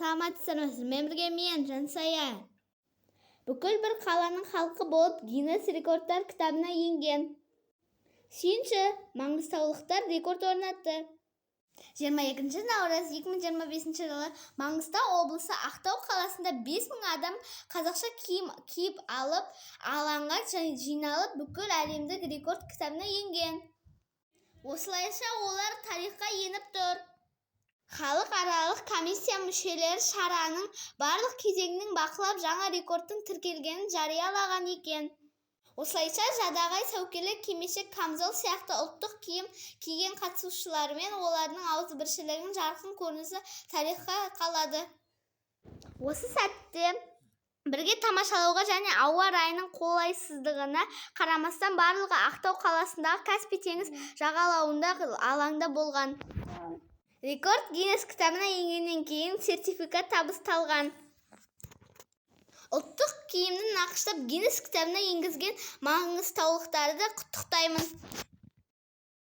Саламатсыздар ма? Мен Жансая. Бүкіл бір қаланың халқы болып Гиннес рекордтар кітабына енген. Сүйінші, маңғыстаулықтар рекорд орнатты. 22 наурыз 2025 жылы Маңғыстау облысы Ақтау қаласында 5000 адам қазақша киіп алып, алаңға жиналып, бүкіл әлемдік рекорд кітабына енген. Осылайша олар тарихқа еніп тұр. Халықаралық комиссия мүшелері шараның барлық кезеңінің бақылап, жаңа рекордтың тіркелгенін жариялаған екен. Осылайша жадағай, сәукеле, кимешек, камзол сияқты ұлттық киім киген қатысушылар мен олардың ауызбіршілігінің жарқын көрінісі тарихқа қалады. Осы сәтте бірге тамашалауға және ауа райының қолайсыздығына қарамастан барлығы Ақтау қаласындағы Каспий теңіз жағалауындағы алаңда болған. Рекорд Гиннес кітабына енгеннен кейін сертификат табысталған. Ұлттық киімді нақыштап Гиннес кітабына енгізген маңғыстаулықтарды құттықтаймын.